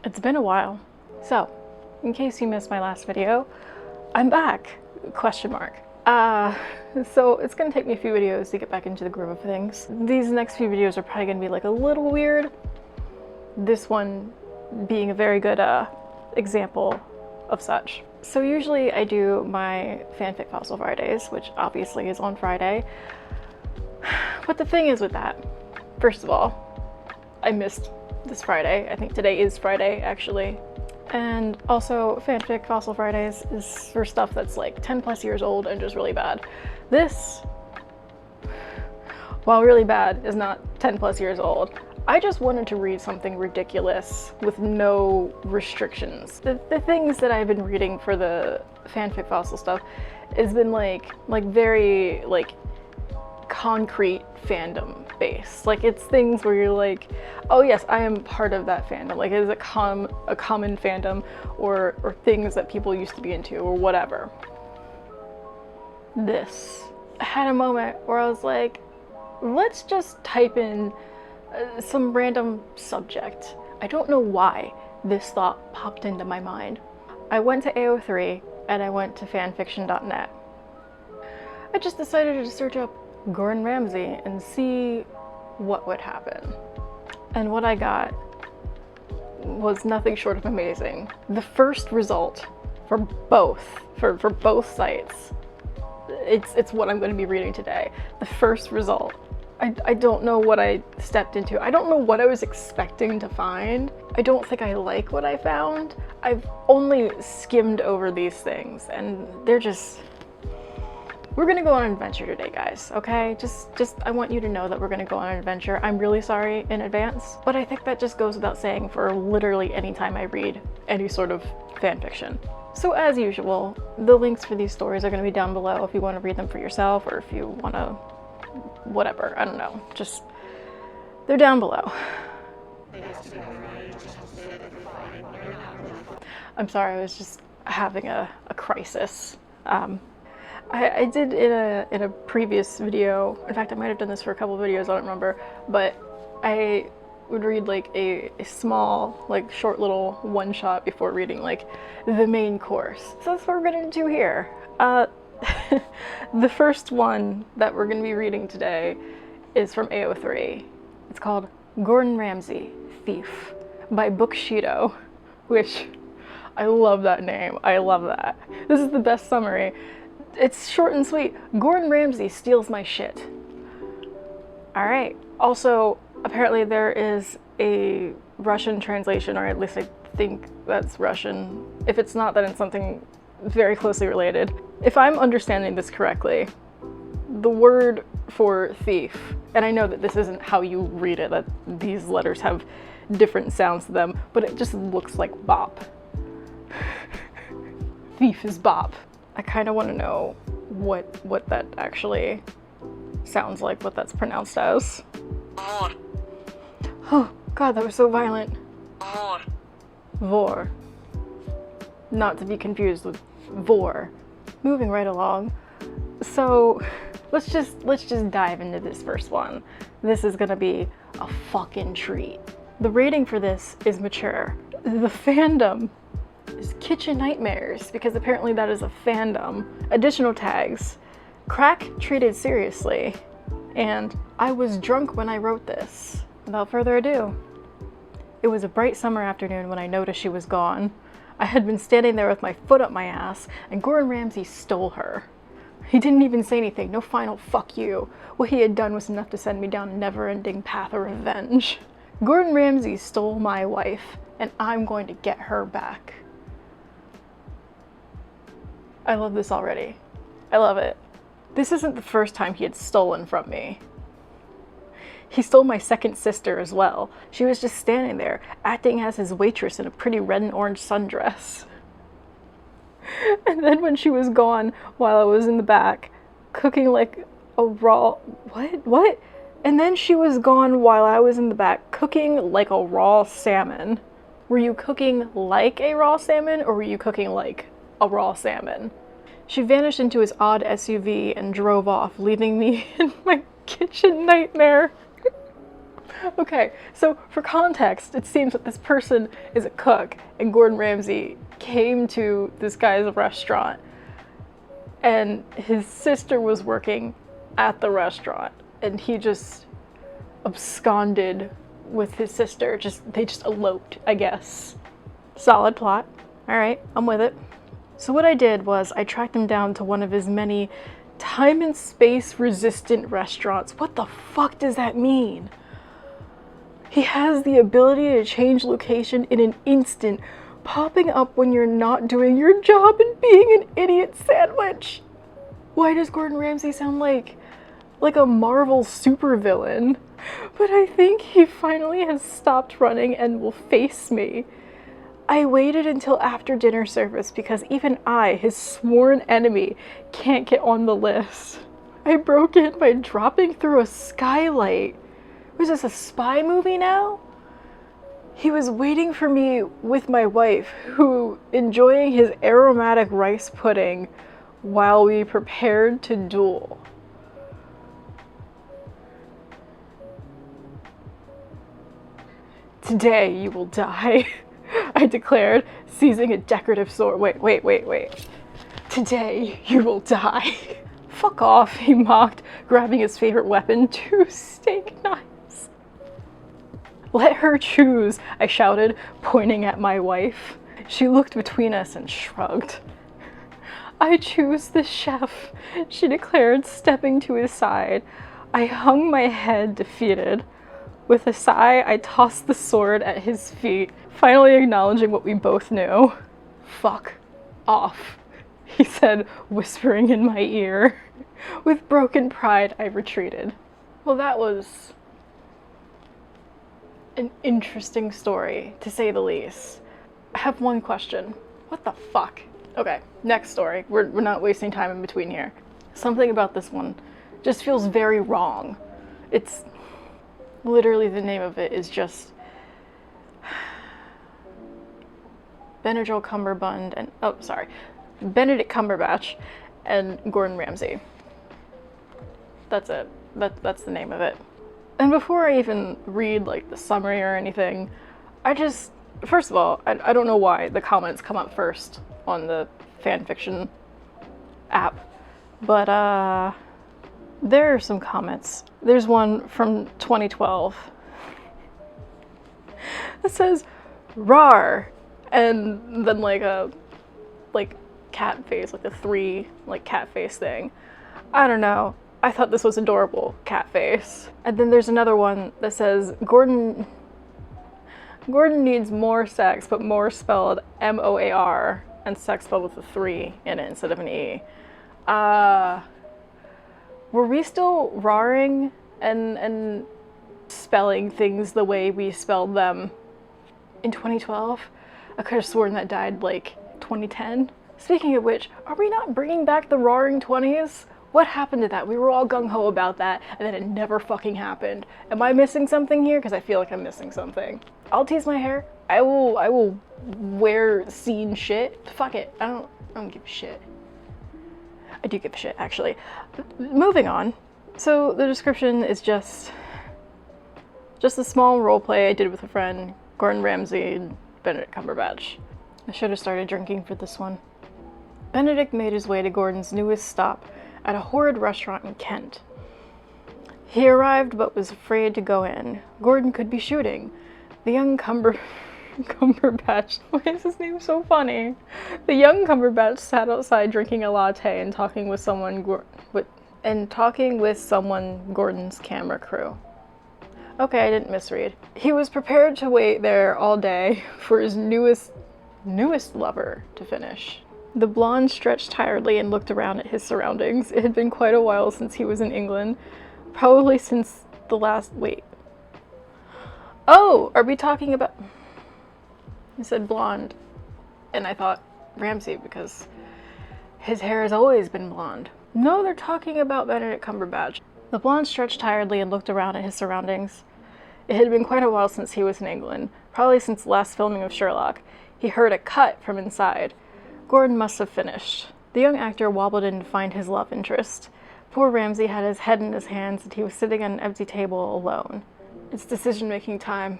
It's been a while. So, in case you missed my last video, I'm back, question mark. So it's gonna take me a few videos to get back into the groove of things. These next few videos are probably gonna be like a little weird. This one being a very good example of such. So usually I do my Fanfic Fossil Fridays, which obviously is on Friday. But the thing is with that, first of all, I missed this Friday. I think today is Friday, actually. And also, Fanfic Fossil Fridays is for stuff that's like 10 plus years old and just really bad. This, while really bad, is not 10 plus years old. I just wanted to read something ridiculous with no restrictions. The things that I've been reading for the Fanfic Fossil stuff has been like very concrete fandom based. Like, it's things where you're like, oh yes, I am part of that fandom. Like, it is a common fandom or things that people used to be into or whatever. This, I had a moment where I was like, let's just type in some random subject. I don't know why this thought popped into my mind. I went to AO3 and I went to fanfiction.net. I just decided to search up Gordon Ramsay and see what would happen. And what I got was nothing short of amazing. The first result for both sites, it's what I'm going to be reading today. The first result. I don't know what I stepped into. I don't know what I was expecting to find. I don't think I like what I found. I've only skimmed over these things and they're just... We're gonna go on an adventure today, guys, okay? Just I want you to know that we're gonna go on an adventure. I'm really sorry in advance, but I think that just goes without saying for literally any time I read any sort of fan fiction. So as usual, the links for these stories are gonna be down below if you wanna read them for yourself or if you wanna, whatever, I don't know. Just, they're down below. I'm sorry, I was just having a crisis. I did in a previous video, in fact I might have done this for a couple of videos, I don't remember, but I would read like a small, like short little one-shot before reading like the main course. So that's what we're gonna do here. The first one that we're gonna be reading today is from AO3. It's called Gordon Ramsay, Thief by Bookshido, which I love that name, I love that. This is the best summary. It's short and sweet. Gordon Ramsay steals my shit. All right. Also, apparently there is a Russian translation, or at least I think that's Russian. If it's not, then it's something very closely related. If I'm understanding this correctly, the word for thief, and I know that this isn't how you read it, that these letters have different sounds to them, but it just looks like bop. Thief is bop. I kind of want to know what that actually sounds like, what that's pronounced as. Oh god, that was so violent. Vor. Not to be confused with vor. Moving right along. So let's just dive into this first one. This is gonna be a fucking treat. The rating for this is mature. The fandom is Kitchen Nightmares, because apparently that is a fandom. Additional tags: crack treated seriously, and I was drunk when I wrote this. Without further ado, it was a bright summer afternoon when I noticed she was gone. I had been standing there with my foot up my ass, and Gordon Ramsay stole her. He didn't even say anything, no final fuck you. What he had done was enough to send me down a never-ending path of revenge. Gordon Ramsay stole my wife, and I'm going to get her back. I love this already. I love it. This isn't the first time he had stolen from me. He stole my second sister as well. She was just standing there, acting as his waitress in a pretty red and orange sundress. And then when she was gone while I was in the back, cooking like a raw... What? And then she was gone while I was in the back, cooking like a raw salmon. Were you cooking like a raw salmon, or were you cooking like a raw salmon? She vanished into his odd SUV and drove off, leaving me in my kitchen nightmare. Okay, so for context, it seems that this person is a cook, and Gordon Ramsay came to this guy's restaurant, and his sister was working at the restaurant, and he just absconded with his sister. They just eloped, I guess. Solid plot. All right, I'm with it. So what I did was I tracked him down to one of his many time and space resistant restaurants. What the fuck does that mean? He has the ability to change location in an instant, popping up when you're not doing your job and being an idiot sandwich. Why does Gordon Ramsay sound like a Marvel supervillain? But I think he finally has stopped running and will face me. I waited until after dinner service because even I, his sworn enemy, can't get on the list. I broke in by dropping through a skylight. Was this a spy movie now? He was waiting for me with my wife, who enjoying his aromatic rice pudding while we prepared to duel. Today you will die, I declared, seizing a decorative sword. Wait. Today you will die. Fuck off, he mocked, grabbing his favorite weapon, 2 steak knives. Let her choose, I shouted, pointing at my wife. She looked between us and shrugged. I choose the chef, she declared, stepping to his side. I hung my head, defeated. With a sigh, I tossed the sword at his feet, finally acknowledging what we both knew. Fuck off, he said, whispering in my ear. With broken pride, I retreated. Well, that was an interesting story, to say the least. I have one question. What the fuck? Okay, next story. We're not wasting time in between here. Something about this one just feels very wrong. It's literally, the name of it is just Benedict Cumberbatch and Gordon Ramsay. That's it. That's the name of it. And before I even read like the summary or anything, first of all, I don't know why the comments come up first on the Fanfiction app, but there are some comments. There's one from 2012 that says "rar" and then like a cat face, like the 3 cat face thing. I don't know. I thought this was adorable, cat face. And then there's another one that says Gordon needs more sex, but more spelled M-O-A-R, and sex spelled with a 3 in it instead of an E. Were we still raring and spelling things the way we spelled them in 2012? I could have sworn that died like 2010. Speaking of which, are we not bringing back the roaring 20s? What happened to that? We were all gung-ho about that, and then it never fucking happened. Am I missing something here? Because I feel like I'm missing something. I'll tease my hair. I will wear scene shit. Fuck it. I don't give a shit. I do give a shit, actually. Moving on. So the description is just a small role play I did with a friend, Gordon Ramsay and Benedict Cumberbatch. I should have started drinking for this one. Benedict made his way to Gordon's newest stop at a horrid restaurant in Kent. He arrived but was afraid to go in. Gordon could be shooting. The young Cumberbatch, why is his name so funny? The young Cumberbatch sat outside drinking a latte and talking with someone Gordon's camera crew. Okay, I didn't misread. He was prepared to wait there all day for his newest lover to finish. The blonde stretched tiredly and looked around at his surroundings. It had been quite a while since he was in England, probably since the last. Wait. Oh, are we talking about? He said blonde, and I thought Ramsay because his hair has always been blonde. No, they're talking about Benedict Cumberbatch. The blonde stretched tiredly and looked around at his surroundings. It had been quite a while since he was in England, probably since the last filming of Sherlock. He heard a cut from inside. Gordon must have finished. The young actor wobbled in to find his love interest. Poor Ramsay had his head in his hands and he was sitting at an empty table alone. It's decision-making time.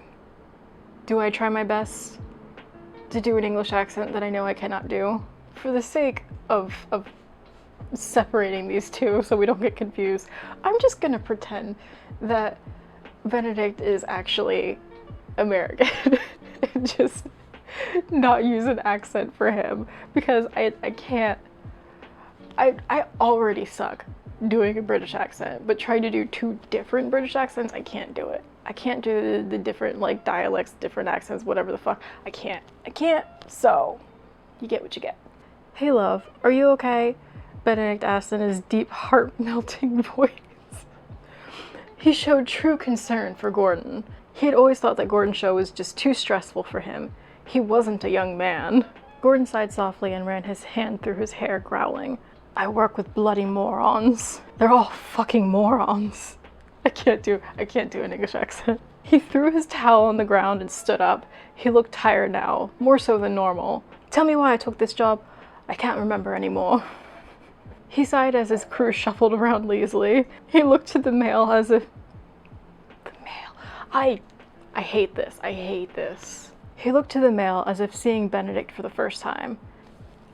Do I try my best to do an English accent that I know I cannot do? For the sake of separating these two so we don't get confused, I'm just gonna pretend that Benedict is actually American and just not use an accent for him, because I can't. I already suck doing a British accent, but trying to do two different British accents, I can't do it. I can't do the different like dialects, different accents, whatever the fuck. I can't. So you get what you get. Hey love, are you okay? Benedict asked in his deep, heart-melting voice. He showed true concern for Gordon. He had always thought that Gordon's show was just too stressful for him. He wasn't a young man. Gordon sighed softly and ran his hand through his hair, growling. I work with bloody morons. They're all fucking morons. I can't do an English accent. He threw his towel on the ground and stood up. He looked tired now, more so than normal. Tell me why I took this job. I can't remember anymore. He sighed as his crew shuffled around lazily. He looked to the mail as if... The mail. I hate this. I hate this. He looked to the mail as if seeing Benedict for the first time.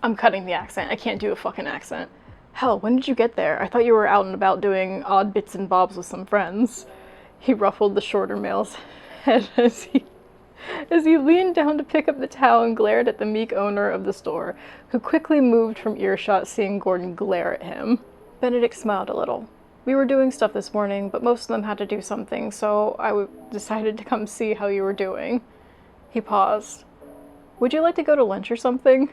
I'm cutting the accent. I can't do a fucking accent. Hell, when did you get there? I thought you were out and about doing odd bits and bobs with some friends. He ruffled the shorter male's head as he leaned down to pick up the towel and glared at the meek owner of the store, who quickly moved from earshot seeing Gordon glare at him. Benedict smiled a little. We were doing stuff this morning, but most of them had to do something, so I decided to come see how you were doing. He paused. Would you like to go to lunch or something?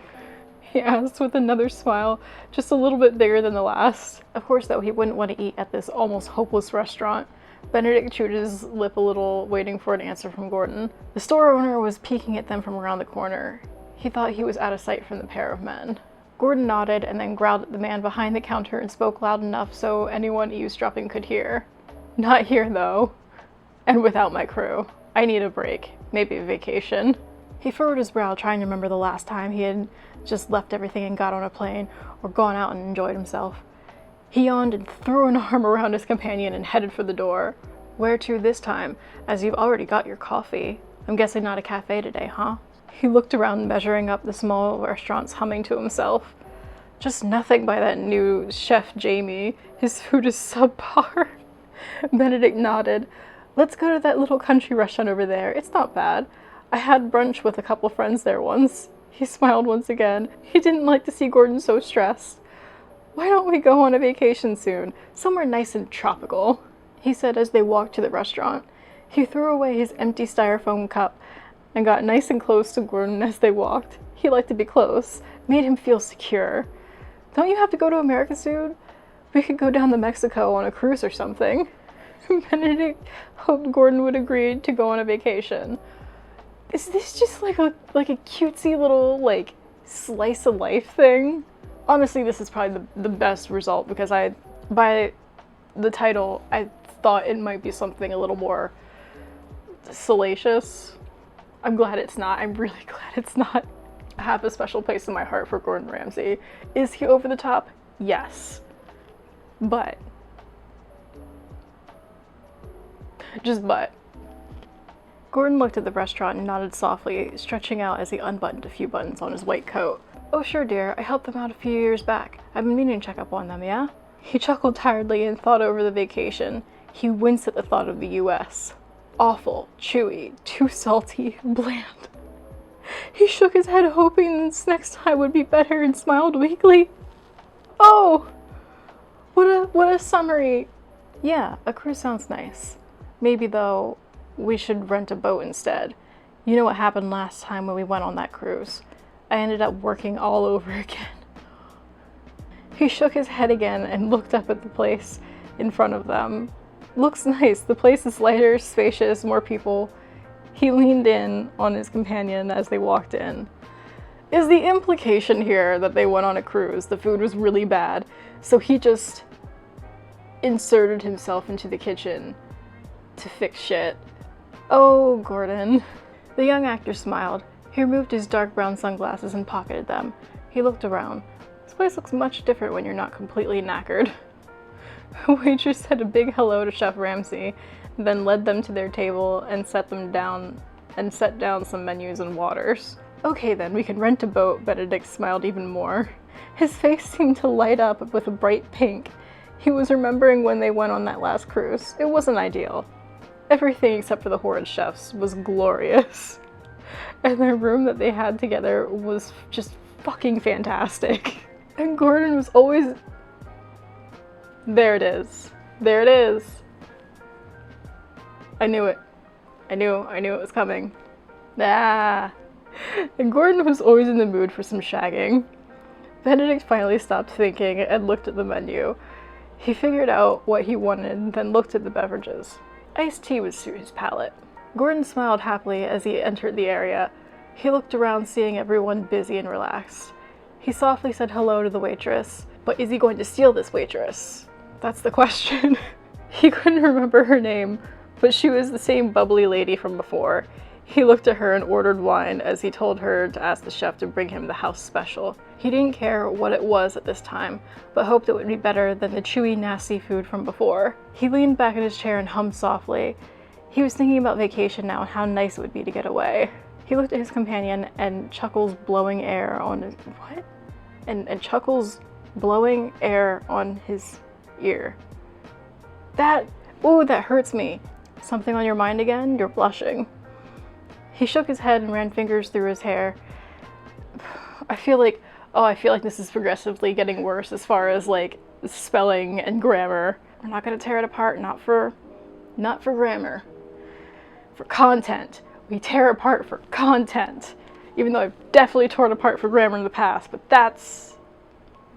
He asked with another smile, just a little bit bigger than the last. Of course, though, he wouldn't want to eat at this almost hopeless restaurant. Benedict chewed his lip a little, waiting for an answer from Gordon. The store owner was peeking at them from around the corner. He thought he was out of sight from the pair of men. Gordon nodded and then growled at the man behind the counter and spoke loud enough so anyone eavesdropping could hear. Not here, though. And without my crew. I need a break. Maybe a vacation. He furrowed his brow, trying to remember the last time he had just left everything and got on a plane, or gone out and enjoyed himself. He yawned and threw an arm around his companion and headed for the door. Where to this time, as you've already got your coffee? I'm guessing not a cafe today, huh? He looked around, measuring up the small restaurants, humming to himself. Just nothing by that new Chef Jamie. His food is subpar. Benedict nodded. Let's go to that little country restaurant over there. It's not bad. I had brunch with a couple friends there once. He smiled once again. He didn't like to see Gordon so stressed. Why don't we go on a vacation soon? Somewhere nice and tropical, he said as they walked to the restaurant. He threw away his empty styrofoam cup and got nice and close to Gordon as they walked. He liked to be close. Made him feel secure. Don't you have to go to America soon? We could go down to Mexico on a cruise or something. Benedict hoped Gordon would agree to go on a vacation. Is this just like a cutesy little, like, slice of life thing? Honestly, this is probably the best result, because by the title, I thought it might be something a little more salacious. I'm glad it's not. I'm really glad it's not. I have a special place in my heart for Gordon Ramsay. Is he over the top? Yes. But. Just but. Gordon looked at the restaurant and nodded softly, stretching out as he unbuttoned a few buttons on his white coat. Oh sure, dear, I helped them out a few years back. I've been meaning to check up on them, yeah? He chuckled tiredly and thought over the vacation. He winced at the thought of the US. Awful, chewy, too salty, bland. He shook his head, hoping this next time would be better, and smiled weakly. Oh! What a summary! Yeah, a cruise sounds nice. Maybe, though, we should rent a boat instead. You know what happened last time when we went on that cruise. I ended up working all over again. He shook his head again and looked up at the place in front of them. Looks nice. The place is lighter, spacious, more people. He leaned in on his companion as they walked in. Is the implication here that they went on a cruise? The food was really bad, so he just inserted himself into the kitchen to fix shit. Oh, Gordon. The young actor smiled. He removed his dark brown sunglasses and pocketed them. He looked around. This place looks much different when you're not completely knackered. The waitress said a big hello to Chef Ramsay, then led them to their table and set down some menus and waters. Okay then, we can rent a boat, Benedict smiled even more. His face seemed to light up with a bright pink. He was remembering when they went on that last cruise. It wasn't ideal. Everything except for the horrid chefs was glorious. And their room that they had together was just fucking fantastic. And Gordon was always... There it is. There it is. I knew it. I knew it was coming. Ah. And Gordon was always in the mood for some shagging. Benedict finally stopped thinking and looked at the menu. He figured out what he wanted, then looked at the beverages. Iced tea would suit his palate. Gordon smiled happily as he entered the area. He looked around, seeing everyone busy and relaxed. He softly said hello to the waitress. But is he going to steal this waitress? That's the question. He couldn't remember her name, but she was the same bubbly lady from before. He looked at her and ordered wine as he told her to ask the chef to bring him the house special. He didn't care what it was at this time, but hoped it would be better than the chewy, nasty food from before. He leaned back in his chair and hummed softly. He was thinking about vacation now and how nice it would be to get away. He looked at his companion and Chuckles blowing air on his... What? And Chuckles blowing air on his ear. Ooh, that hurts me. Something on your mind again? You're blushing. He shook his head and ran fingers through his hair. I feel like this is progressively getting worse as far as like spelling and grammar. We're not gonna tear it apart, not for grammar. For content. We tear apart for content. Even though I've definitely torn apart for grammar in the past, but that's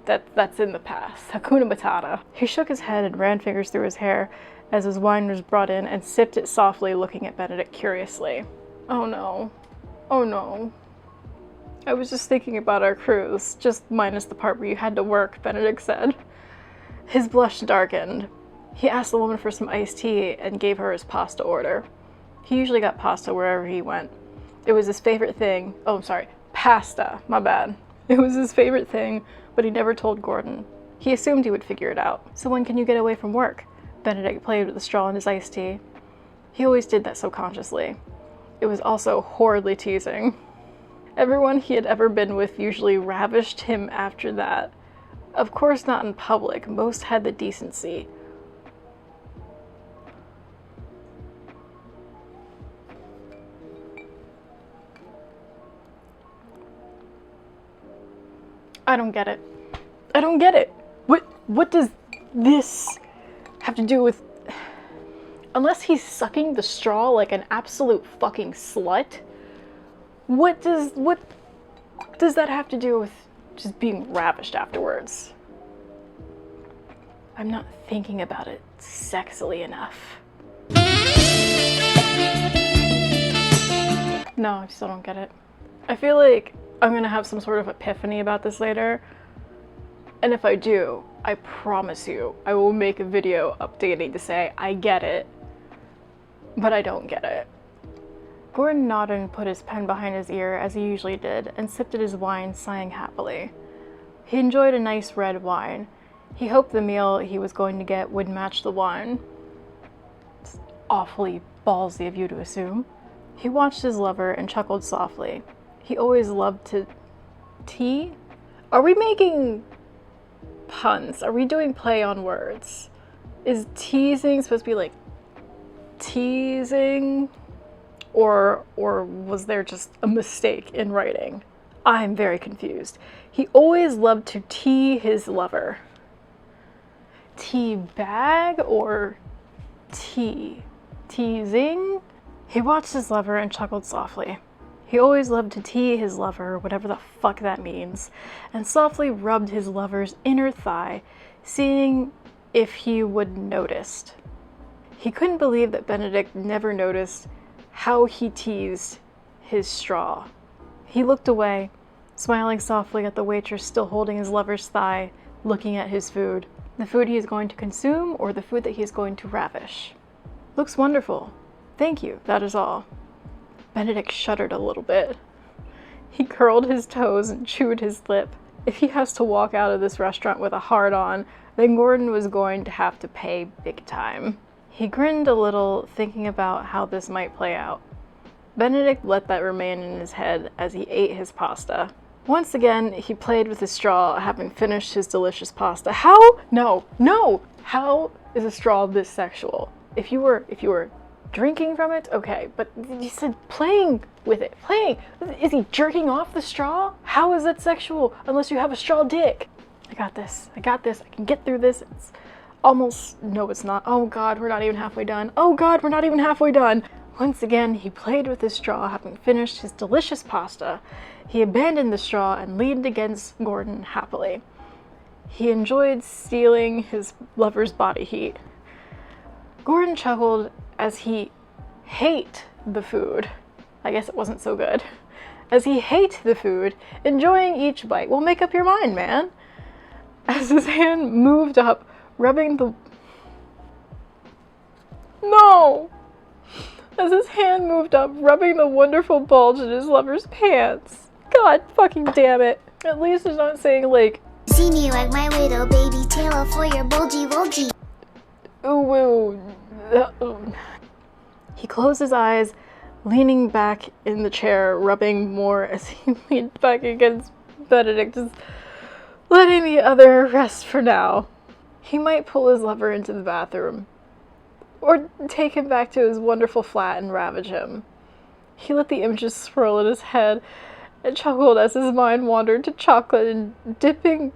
in the past. Hakuna Matata. He shook his head and ran fingers through his hair as his wine was brought in and sipped it softly, looking at Benedict curiously. Oh no. Oh no. I was just thinking about our cruise, just minus the part where you had to work, Benedict said. His blush darkened. He asked the woman for some iced tea and gave her his pasta order. He usually got pasta wherever he went. It was his favorite thing. Oh, I'm sorry. Pasta. My bad. It was his favorite thing, but he never told Gordon. He assumed he would figure it out. So when can you get away from work? Benedict played with the straw in his iced tea. He always did that subconsciously. It was also horridly teasing. Everyone he had ever been with usually ravished him after that. Of course not in public. Most had the decency. I don't get it. I don't get it. What does this have to do with... Unless he's sucking the straw like an absolute fucking slut, what does that have to do with just being ravished afterwards? I'm not thinking about it sexily enough. No, I still don't get it. I feel like I'm gonna have some sort of epiphany about this later. And if I do, I promise you, I will make a video updating to say, I get it, but I don't get it. Gordon nodded and put his pen behind his ear, as he usually did, and sipped at his wine, sighing happily. He enjoyed a nice red wine. He hoped the meal he was going to get would match the wine. It's awfully ballsy of you to assume. He watched his lover and chuckled softly. He always loved to... Tea? Are we making puns? Are we doing play on words? Is teasing supposed to be like teasing? Or was there just a mistake in writing? I'm very confused. He always loved to tea his lover. Tea bag or tea? Teasing? He watched his lover and chuckled softly. He always loved to tea his lover, whatever the fuck that means, and softly rubbed his lover's inner thigh, seeing if he would notice. He couldn't believe that Benedict never noticed how he teased his straw. He looked away, smiling softly at the waitress still holding his lover's thigh, looking at his food. The food he is going to consume, or the food that he is going to ravish. Looks wonderful. Thank you, that is all. Benedict shuddered a little bit. He curled his toes and chewed his lip. If he has to walk out of this restaurant with a hard-on, then Gordon was going to have to pay big time. He grinned a little, thinking about how this might play out. Benedict let that remain in his head as he ate his pasta. Once again, he played with his straw, having finished his delicious pasta. How? No. How is a straw this sexual? If you were drinking from it, okay, but you said playing with it. Playing. Is he jerking off the straw? How is that sexual unless you have a straw dick? I got this. I can get through this. It's almost, no, it's not. Oh God, we're not even halfway done. Oh God, we're not even halfway done. Once again, he played with his straw, having finished his delicious pasta. He abandoned the straw and leaned against Gordon happily. He enjoyed stealing his lover's body heat. Gordon chuckled as he hate the food. I guess it wasn't so good. As he hate the food, enjoying each bite. Well, make up your mind, man. As his hand moved up, rubbing the... No! As his hand moved up, rubbing the wonderful bulge in his lover's pants. God fucking damn it. At least it's not saying, like... See me like my little baby Taylor for your bulgy bulgy. Ooh. He closed his eyes, leaning back in the chair, rubbing more as he leaned back against Benedict, just letting the other rest for now. He might pull his lover into the bathroom, or take him back to his wonderful flat and ravage him. He let the images swirl in his head and chuckled as his mind wandered to chocolate and dipping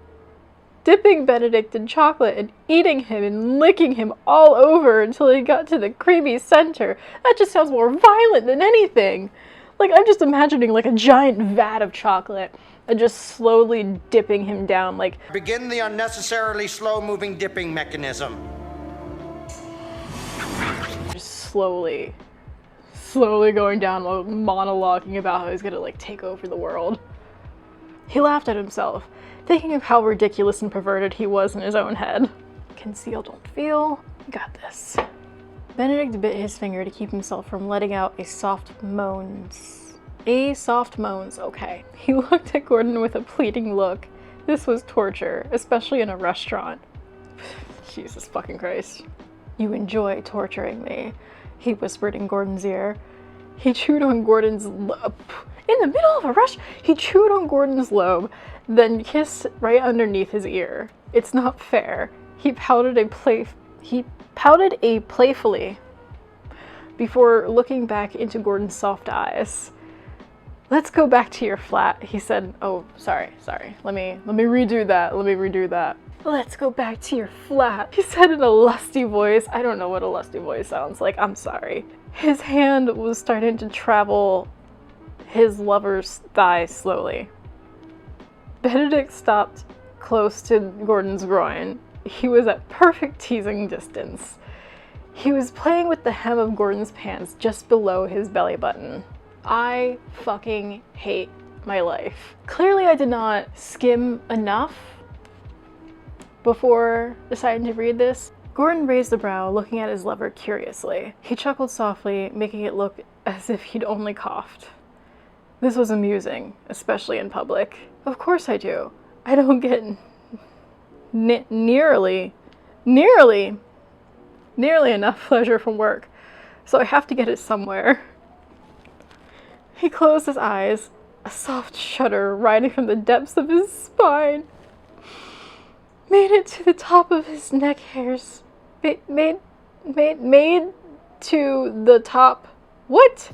Benedict in chocolate and eating him and licking him all over until he got to the creamy center. That just sounds more violent than anything. Like, I'm just imagining like a giant vat of chocolate and just slowly dipping him down, like... Begin the unnecessarily slow-moving dipping mechanism. Just slowly going down while monologuing about how he's gonna, like, take over the world. He laughed at himself, thinking of how ridiculous and perverted he was in his own head. Conceal, don't feel. Got this. Benedict bit his finger to keep himself from letting out a soft moans, okay. He looked at Gordon with a pleading look. This was torture, especially in a restaurant. Jesus fucking Christ. You enjoy torturing me, he whispered in Gordon's ear. He chewed on Gordon's lobe. In the middle of a rush, he chewed on Gordon's lobe, then kissed right underneath his ear. It's not fair. He pouted playfully before looking back into Gordon's soft eyes. Let's go back to your flat, he said. Oh, sorry. Let me redo that. Let's go back to your flat, he said in a lusty voice. I don't know what a lusty voice sounds like. I'm sorry. His hand was starting to travel his lover's thigh slowly. Benedict stopped close to Gordon's groin. He was at perfect teasing distance. He was playing with the hem of Gordon's pants just below his belly button. I fucking hate my life. Clearly I did not skim enough before deciding to read this. Gordon raised a brow, looking at his lover curiously. He chuckled softly, making it look as if he'd only coughed. This was amusing, especially in public. Of course I do. I don't get nearly enough pleasure from work, so I have to get it somewhere. He closed his eyes, a soft shudder rising from the depths of his spine. Made it to the top of his neck hairs. Made to the top. What?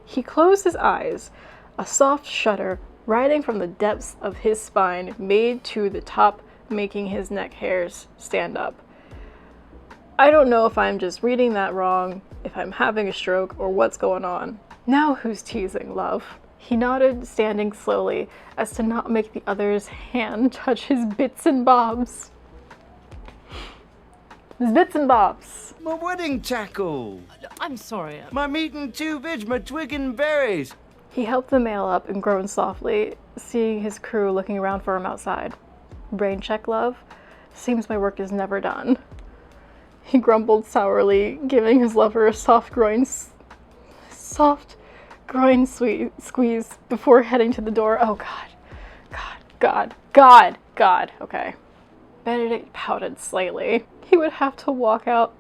He closed his eyes, a soft shudder riding from the depths of his spine, made to the top, making his neck hairs stand up. I don't know if I'm just reading that wrong, if I'm having a stroke, or what's going on. Now who's teasing, love? He nodded, standing slowly, as to not make the other's hand touch his bits and bobs. His bits and bobs. My wedding tackle. I'm sorry. My meat and two veg, my twig and berries. He helped the male up and groaned softly, seeing his crew looking around for him outside. Brain check, love. Seems my work is never done. He grumbled sourly, giving his lover a soft groin squeeze before heading to the door. Oh God. God. Okay. Benedict pouted slightly. He would have to walk out.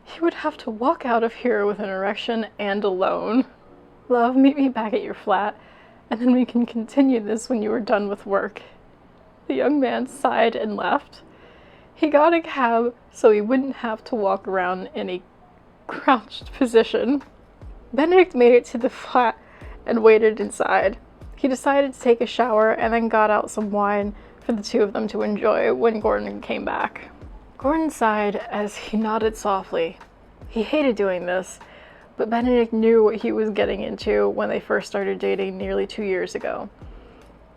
He would have to walk out of here with an erection and alone. Love, meet me back at your flat, and then we can continue this when you are done with work. The young man sighed and left. He got a cab so he wouldn't have to walk around in a crouched position. Benedict made it to the flat and waited inside. He decided to take a shower and then got out some wine for the two of them to enjoy when Gordon came back. Gordon sighed as he nodded softly. He hated doing this, but Benedict knew what he was getting into when they first started dating nearly 2 years ago.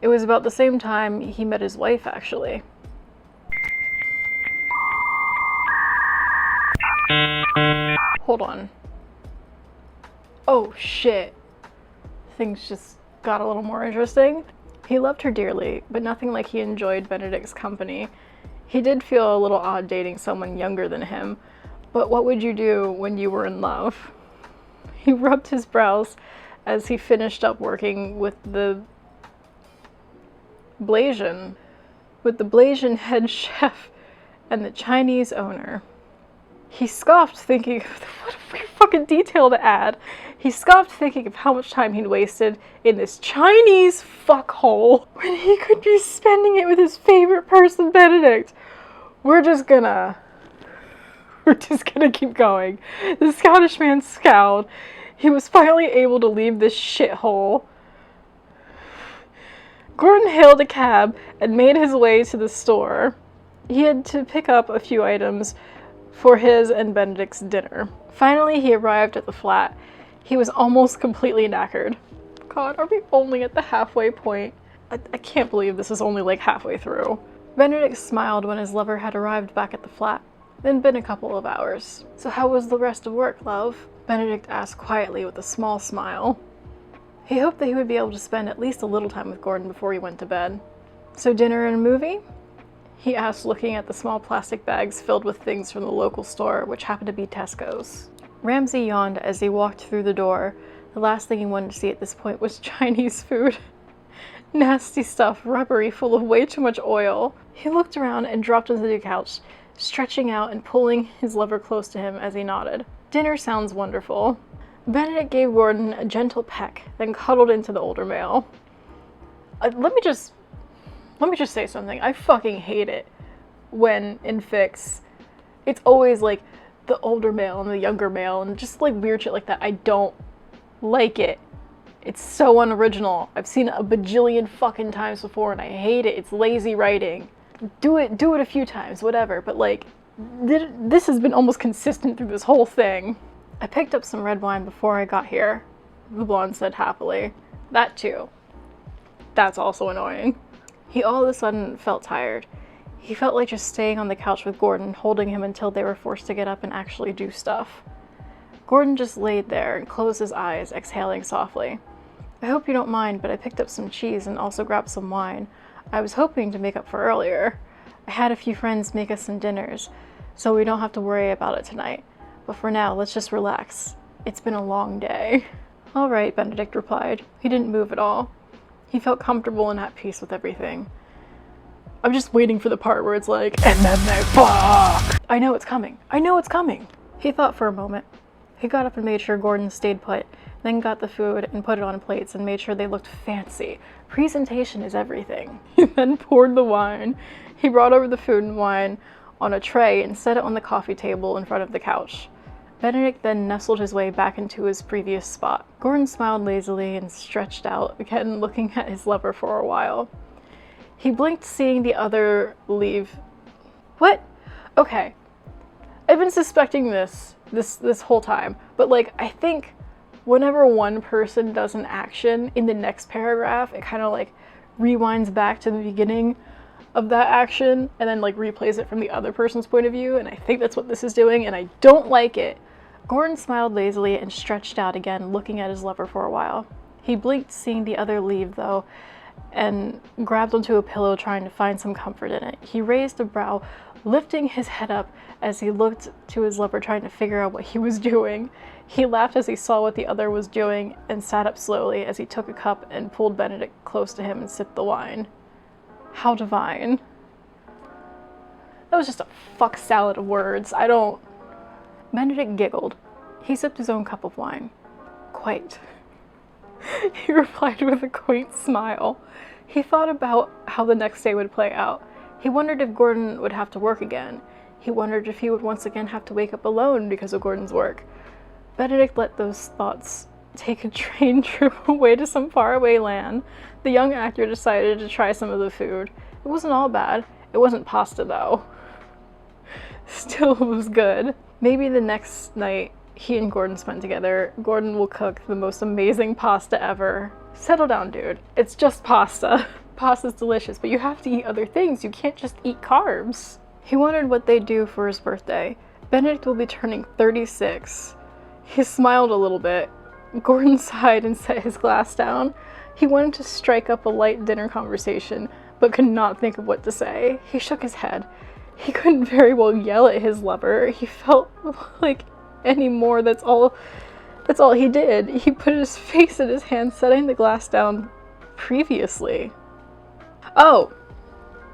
It was about the same time he met his wife, actually. Hold on. Oh shit. Things just got a little more interesting. He loved her dearly, but nothing like he enjoyed Benedict's company. He did feel a little odd dating someone younger than him, but what would you do when you were in love? He rubbed his brows as he finished up working with the Blasian head chef and the Chinese owner. He scoffed, thinking, what a weird fucking detail to add. He scoffed, thinking of how much time he'd wasted in this Chinese fuckhole when he could be spending it with his favorite person, Benedict. We're just gonna keep going. The Scottish man scowled. He was finally able to leave this shithole. Gordon hailed a cab and made his way to the store. He had to pick up a few items for his and Benedict's dinner. Finally, he arrived at the flat. He was almost completely knackered. God, are we only at the halfway point? I can't believe this is only like halfway through. Benedict smiled when his lover had arrived back at the flat. Then been a couple of hours. So how was the rest of work, love? Benedict asked quietly with a small smile. He hoped that he would be able to spend at least a little time with Gordon before he went to bed. So dinner and a movie? He asked, looking at the small plastic bags filled with things from the local store, which happened to be Tesco's. Ramsay yawned as he walked through the door. The last thing he wanted to see at this point was Chinese food. Nasty stuff, rubbery, full of way too much oil. He looked around and dropped onto the couch, stretching out and pulling his lover close to him as he nodded. Dinner sounds wonderful. Benedict gave Gordon a gentle peck, then cuddled into the older male. Let me just say something. I fucking hate it when in fics, it's always like the older male and the younger male and just like weird shit like that. I don't like it. It's so unoriginal. I've seen it a bajillion fucking times before and I hate it. It's lazy writing. Do it a few times, whatever. But like, this has been almost consistent through this whole thing. I picked up some red wine before I got here, the blonde said happily. That too. That's also annoying. He all of a sudden felt tired. He felt like just staying on the couch with Gordon, holding him until they were forced to get up and actually do stuff. Gordon just laid there and closed his eyes, exhaling softly. I hope you don't mind, but I picked up some cheese and also grabbed some wine. I was hoping to make up for earlier. I had a few friends make us some dinners, so we don't have to worry about it tonight. But for now, let's just relax. It's been a long day. All right, Benedict replied. He didn't move at all. He felt comfortable and at peace with everything. I'm just waiting for the part where it's like, and then they fuck! I know it's coming. I know it's coming! He thought for a moment. He got up and made sure Gordon stayed put, then got the food and put it on plates and made sure they looked fancy. Presentation is everything. He then poured the wine. He brought over the food and wine on a tray and set it on the coffee table in front of the couch. Benedict then nestled his way back into his previous spot. Gordon smiled lazily and stretched out, again looking at his lover for a while. He blinked, seeing the other leave. What? Okay. I've been suspecting this whole time, but like, I think whenever one person does an action in the next paragraph, it kind of like rewinds back to the beginning of that action and then like replays it from the other person's point of view, and I think that's what this is doing, and I don't like it. Gordon smiled lazily and stretched out again, looking at his lover for a while. He blinked, seeing the other leave, though, and grabbed onto a pillow, trying to find some comfort in it. He raised a brow, lifting his head up as he looked to his lover, trying to figure out what he was doing. He laughed as he saw what the other was doing and sat up slowly as he took a cup and pulled Benedict close to him and sipped the wine. How divine. That was just a fuck salad of words. Benedict giggled. He sipped his own cup of wine. Quite. He replied with a quaint smile. He thought about how the next day would play out. He wondered if Gordon would have to work again. He wondered if he would once again have to wake up alone because of Gordon's work. Benedict let those thoughts take a train trip away to some faraway land. The young actor decided to try some of the food. It wasn't all bad. It wasn't pasta, though. Still, it was good. Maybe the next night he and Gordon spent together, Gordon will cook the most amazing pasta ever. Settle down, dude. It's just pasta. Pasta's delicious, but you have to eat other things. You can't just eat carbs. He wondered what they'd do for his birthday. Benedict will be turning 36. He smiled a little bit. Gordon sighed and set his glass down. He wanted to strike up a light dinner conversation, but could not think of what to say. He shook his head. He couldn't very well yell at his lover. He felt like anymore that's all he did. He put his face in his hand, setting the glass down previously. Oh,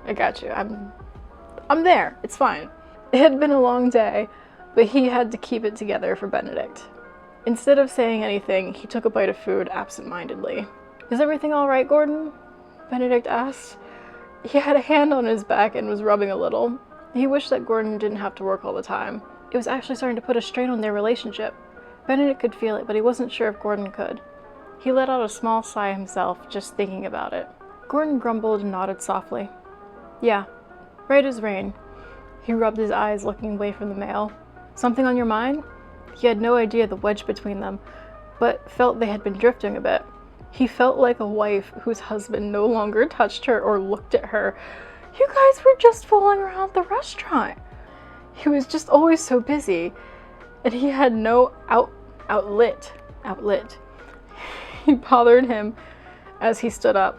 I got you. I'm there. It's fine. It had been a long day, but he had to keep it together for Benedict. Instead of saying anything, he took a bite of food absent-mindedly. Is everything all right, Gordon? Benedict asked. He had a hand on his back and was rubbing a little. He wished that Gordon didn't have to work all the time. It was actually starting to put a strain on their relationship. Benedict could feel it, but he wasn't sure if Gordon could. He let out a small sigh himself, just thinking about it. Gordon grumbled and nodded softly. Yeah, right as rain. He rubbed his eyes, looking away from the mail. Something on your mind? He had no idea the wedge between them, but felt they had been drifting a bit. He felt like a wife whose husband no longer touched her or looked at her. You guys were just fooling around the restaurant. He was just always so busy, and he had no outlet. He bothered him as he stood up.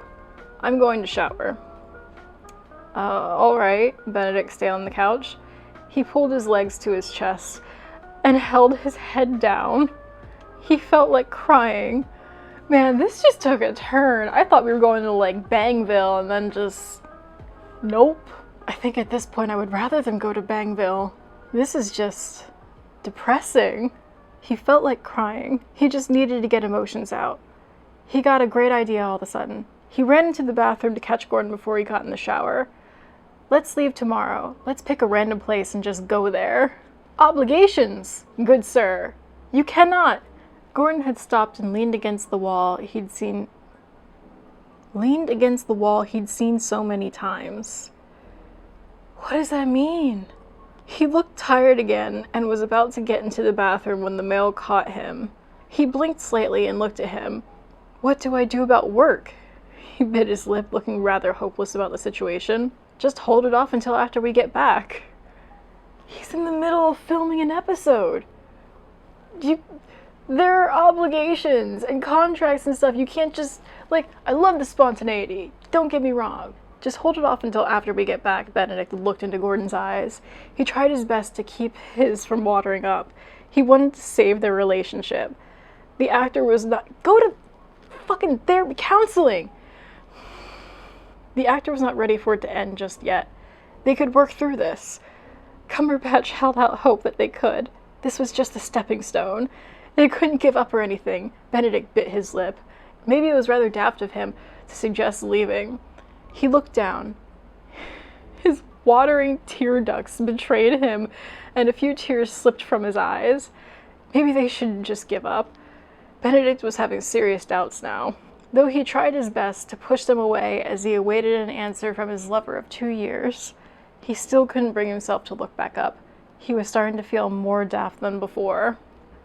I'm going to shower. All right, Benedict stayed on the couch. He pulled his legs to his chest and held his head down. He felt like crying. Man, this just took a turn. I thought we were going to like Bangville and then just... Nope. I think at this point I would rather them go to Bangville. This is just depressing. He felt like crying. He just needed to get emotions out. He got a great idea all of a sudden. He ran into the bathroom to catch Gordon before he got in the shower. Let's leave tomorrow. Let's pick a random place and just go there. Obligations, good sir. You cannot. Gordon had stopped and leaned against the wall he'd seen so many times. What does that mean? He looked tired again and was about to get into the bathroom when the mail caught him. He blinked slightly and looked at him. What do I do about work? He bit his lip, looking rather hopeless about the situation. Just hold it off until after we get back. He's in the middle of filming an episode. There are obligations and contracts and stuff. You can't just, I love the spontaneity. Don't get me wrong. Just hold it off until after we get back. Benedict looked into Gordon's eyes. He tried his best to keep his from watering up. He wanted to save their relationship. The actor was not... Go to fucking therapy, counseling! The actor was not ready for it to end just yet. They could work through this. Cumberbatch held out hope that they could. This was just a stepping stone. They couldn't give up or anything. Benedict bit his lip. Maybe it was rather daft of him to suggest leaving. He looked down. His watering tear ducts betrayed him, and a few tears slipped from his eyes. Maybe they should just give up. Benedict was having serious doubts now. Though he tried his best to push them away as he awaited an answer from his lover of 2 years, he still couldn't bring himself to look back up. He was starting to feel more daft than before.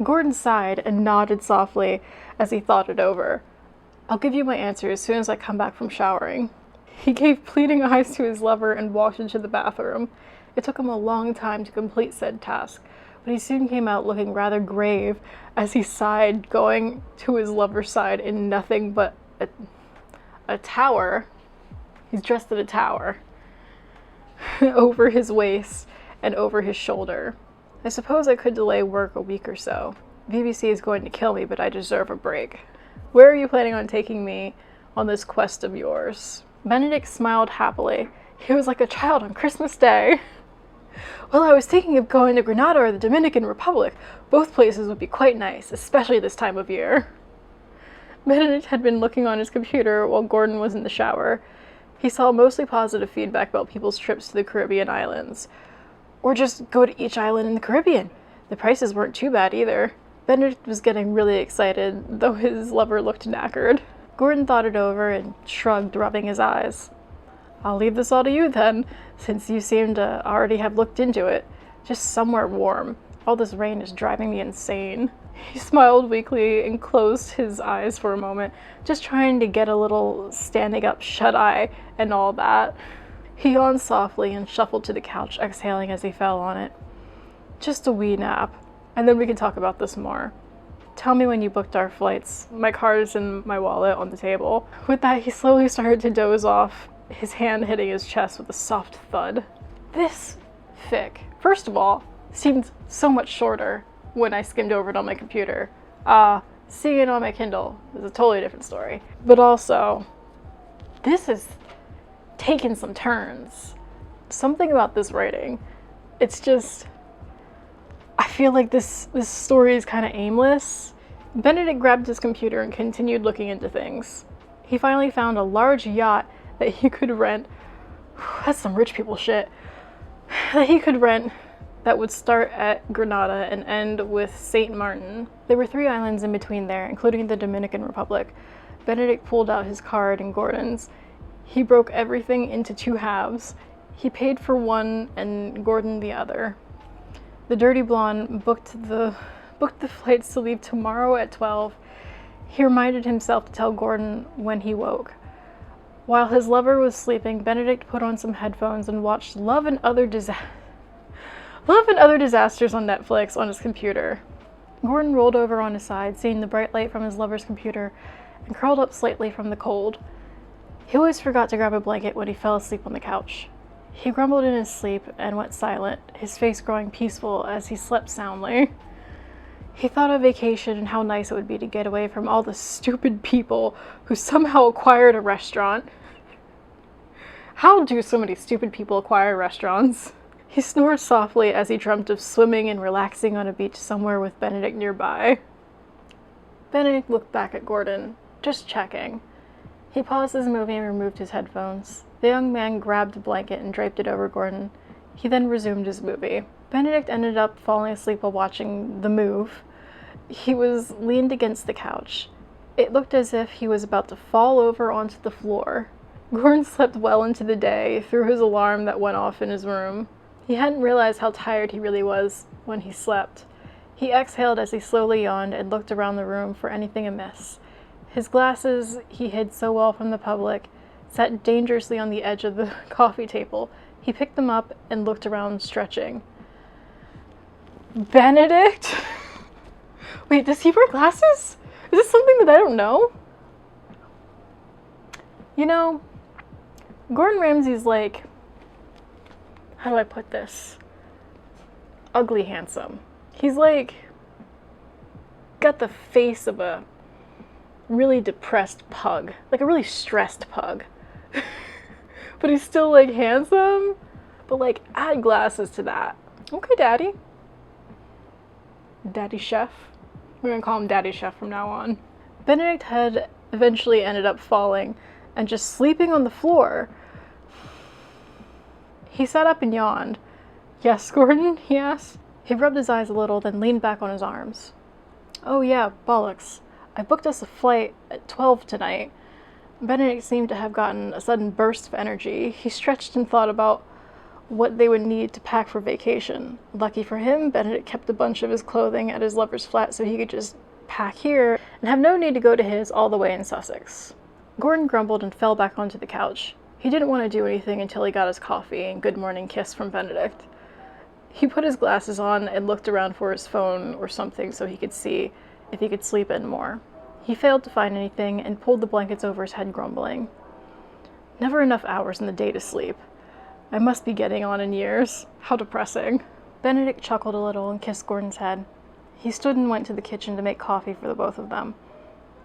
Gordon sighed and nodded softly as he thought it over. I'll give you my answer as soon as I come back from showering. He gave pleading eyes to his lover and walked into the bathroom. It took him a long time to complete said task, but he soon came out looking rather grave as he sighed, going to his lover's side in nothing but a tower. He's dressed in a tower. over his waist and over his shoulder. I suppose I could delay work a week or so. BBC is going to kill me, but I deserve a break. Where are you planning on taking me on this quest of yours? Benedict smiled happily. He was like a child on Christmas Day. Well, I was thinking of going to Grenada or the Dominican Republic. Both places would be quite nice, especially this time of year. Benedict had been looking on his computer while Gordon was in the shower. He saw mostly positive feedback about people's trips to the Caribbean islands. Or just go to each island in the Caribbean. The prices weren't too bad either. Benedict was getting really excited, though his lover looked knackered. Gordon thought it over and shrugged, rubbing his eyes. I'll leave this all to you then, since you seem to already have looked into it. Just somewhere warm. All this rain is driving me insane. He smiled weakly and closed his eyes for a moment, just trying to get a little standing up shut-eye and all that. He yawned softly and shuffled to the couch, exhaling as he fell on it. Just a wee nap, and then we can talk about this more. Tell me when you booked our flights. My card is in my wallet on the table. With that, he slowly started to doze off, his hand hitting his chest with a soft thud. This fic, first of all, seemed so much shorter when I skimmed over it on my computer. Seeing it on my Kindle is a totally different story. But also, this has taken some turns. Something about this writing, it's just, I feel like this story is kind of aimless. Benedict grabbed his computer and continued looking into things. He finally found a large yacht that he could rent. That's some rich people shit. That he could rent that would start at Grenada and end with St. Martin. There were 3 islands in between there, including the Dominican Republic. Benedict pulled out his card and Gordon's. He broke everything into 2 halves. He paid for one and Gordon the other. The dirty blonde booked the flights to leave tomorrow at 12. He reminded himself to tell Gordon when he woke. While his lover was sleeping, Benedict put on some headphones and watched Love and Other Disasters on Netflix on his computer. Gordon rolled over on his side, seeing the bright light from his lover's computer, and curled up slightly from the cold. He always forgot to grab a blanket when he fell asleep on the couch. He grumbled in his sleep and went silent, his face growing peaceful as he slept soundly. He thought of vacation and how nice it would be to get away from all the stupid people who somehow acquired a restaurant. How do so many stupid people acquire restaurants? He snored softly as he dreamt of swimming and relaxing on a beach somewhere with Benedict nearby. Benedict looked back at Gordon, just checking. He paused his movie and removed his headphones. The young man grabbed a blanket and draped it over Gordon. He then resumed his movie. Benedict ended up falling asleep while watching The Move. He was leaned against the couch. It looked as if he was about to fall over onto the floor. Gordon slept well into the day through his alarm that went off in his room. He hadn't realized how tired he really was when he slept. He exhaled as he slowly yawned and looked around the room for anything amiss. His glasses, he hid so well from the public, sat dangerously on the edge of the coffee table. He picked them up and looked around, stretching. Benedict? Wait, does he wear glasses? Is this something that I don't know? You know, Gordon Ramsay's like, how do I put this? Ugly handsome. He's like, got the face of a really depressed pug. Like a really stressed pug. But he's still like handsome. But like, add glasses to that. Okay, Daddy. Daddy Chef. We're gonna call him Daddy Chef from now on. Benedict had eventually ended up falling and just sleeping on the floor. He sat up and yawned. Yes, Gordon? He asked. He rubbed his eyes a little, then leaned back on his arms. Oh yeah, bollocks. I booked us a flight at 12 tonight. Benedict seemed to have gotten a sudden burst of energy. He stretched and thought about what they would need to pack for vacation. Lucky for him, Benedict kept a bunch of his clothing at his lover's flat so he could just pack here and have no need to go to his all the way in Sussex. Gordon grumbled and fell back onto the couch. He didn't want to do anything until he got his coffee and good morning kiss from Benedict. He put his glasses on and looked around for his phone or something so he could see if he could sleep in more. He failed to find anything and pulled the blankets over his head, grumbling. Never enough hours in the day to sleep. I must be getting on in years. How depressing. Benedict chuckled a little and kissed Gordon's head. He stood and went to the kitchen to make coffee for the both of them.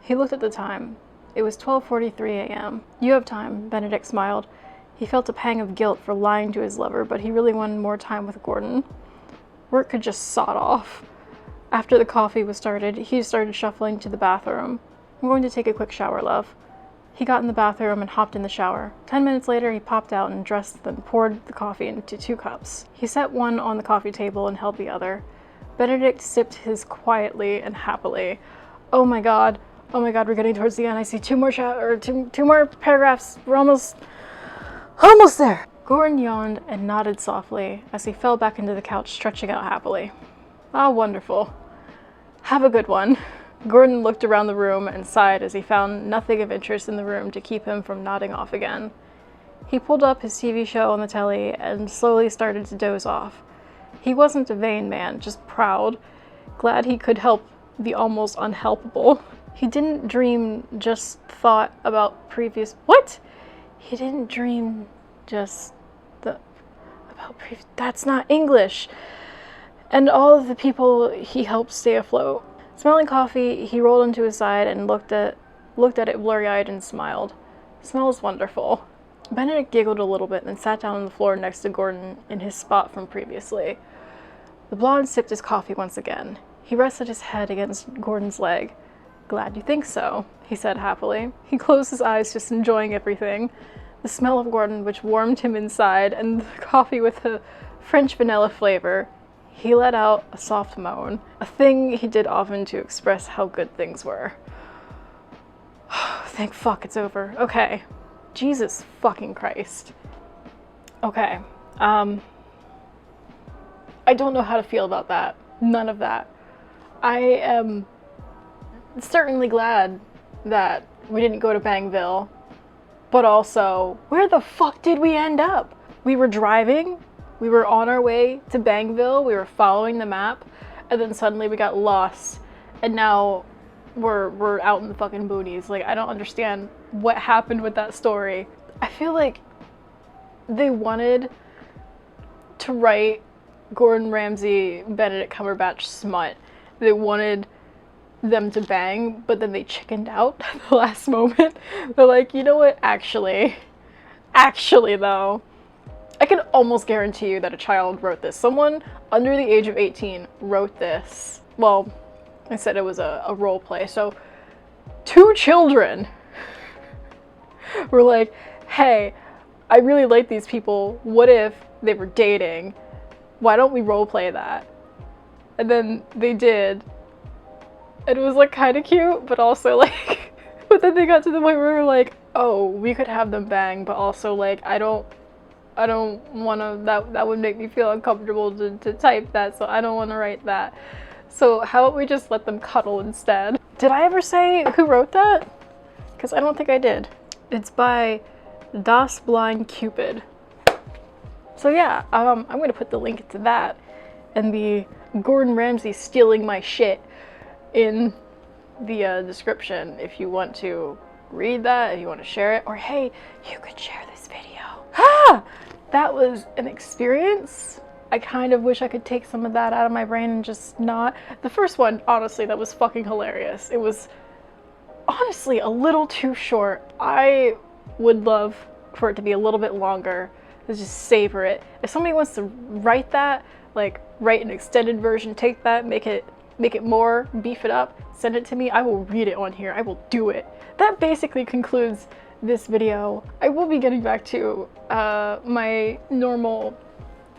He looked at the time. It was 12:43 a.m. You have time, Benedict smiled. He felt a pang of guilt for lying to his lover, but he really wanted more time with Gordon. Work could just sod off. After the coffee was started, he started shuffling to the bathroom. I'm going to take a quick shower, love. He got in the bathroom and hopped in the shower. 10 minutes later, he popped out and dressed, then poured the coffee into 2 cups. He set one on the coffee table and held the other. Benedict sipped his quietly and happily. Oh my god, we're getting towards the end. I see two more paragraphs. We're almost there. Gordon yawned and nodded softly as he fell back into the couch, stretching out happily. Ah, wonderful. Have a good one. Gordon looked around the room and sighed as he found nothing of interest in the room to keep him from nodding off again. He pulled up his TV show on the telly and slowly started to doze off. He wasn't a vain man, just proud, glad he could help the almost unhelpable. He didn't dream, just thought about previous— What? He didn't dream, just that's not English. And all of the people he helped stay afloat. Smelling coffee, he rolled into his side and looked at it blurry-eyed and smiled. Smells wonderful. Benedict giggled a little bit and then sat down on the floor next to Gordon in his spot from previously. The blonde sipped his coffee once again. He rested his head against Gordon's leg. Glad you think so, he said happily. He closed his eyes, just enjoying everything. The smell of Gordon, which warmed him inside, and the coffee with a French vanilla flavor. He let out a soft moan, a thing he did often to express how good things were. Thank fuck it's over. Okay. Jesus fucking Christ. Okay. I don't know how to feel about that. None of that. I am certainly glad that we didn't go to Bangville, but also, where the fuck did we end up? We were driving. We were on our way to Bangville, we were following the map, and then suddenly we got lost, and now we're out in the fucking boonies. Like, I don't understand what happened with that story. I feel like they wanted to write Gordon Ramsay, Benedict Cumberbatch smut. They wanted them to bang, but then they chickened out at the last moment. They're like, you know what, actually though, I can almost guarantee you that a child wrote this. Someone under the age of 18 wrote this. Well, I said it was a role play, so 2 children were like, hey, I really like these people. What if they were dating? Why don't we role play that? And then they did. And it was like kind of cute, but also like, but then they got to the point where we were like, oh, we could have them bang, but also like, I don't want to, that would make me feel uncomfortable to type that, so I don't want to write that. So how about we just let them cuddle instead? Did I ever say who wrote that? Because I don't think I did. It's by Das Blind Cupid. So yeah, I'm going to put the link to that and the Gordon Ramsay stealing my shit in the description if you want to read that, if you want to share it, or hey, you could share this video. Ah! That was an experience. I kind of wish I could take some of that out of my brain and just not. The first one, honestly, that was fucking hilarious. It was honestly a little too short. I would love for it to be a little bit longer. Let's just savor it. If somebody wants to write that, like write an extended version, take that, make it more, beef it up, send it to me. I will read it on here. I will do it. That basically concludes this video. I will be getting back to my normal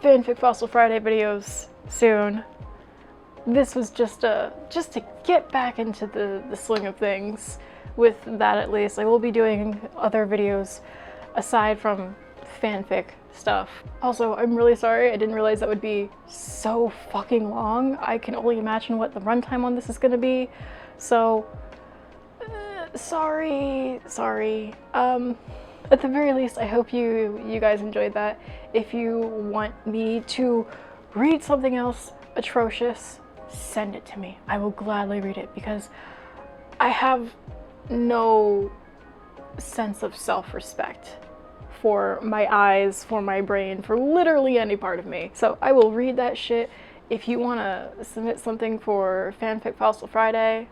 Fanfic Fossil Friday videos soon. This was just to get back into the swing of things with that at least. I will be doing other videos aside from fanfic stuff. Also, I'm really sorry, I didn't realize that would be so fucking long. I can only imagine what the runtime on this is gonna be. So, sorry. At the very least, I hope you guys enjoyed that. If you want me to read something else atrocious, send it to me. I will gladly read it because I have no sense of self-respect for my eyes, for my brain, for literally any part of me. So I will read that shit. If you want to submit something for Fanfic Fossil Friday,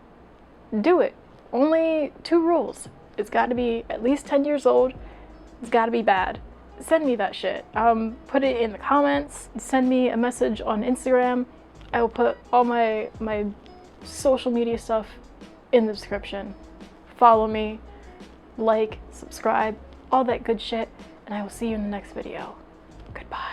do it. Only 2 rules. It's got to be at least 10 years old. It's got to be bad. Send me that shit. Put it in the comments. Send me a message on Instagram. I will put all my social media stuff in the description. Follow me, like, subscribe, all that good shit, and I will see you in the next video. Goodbye.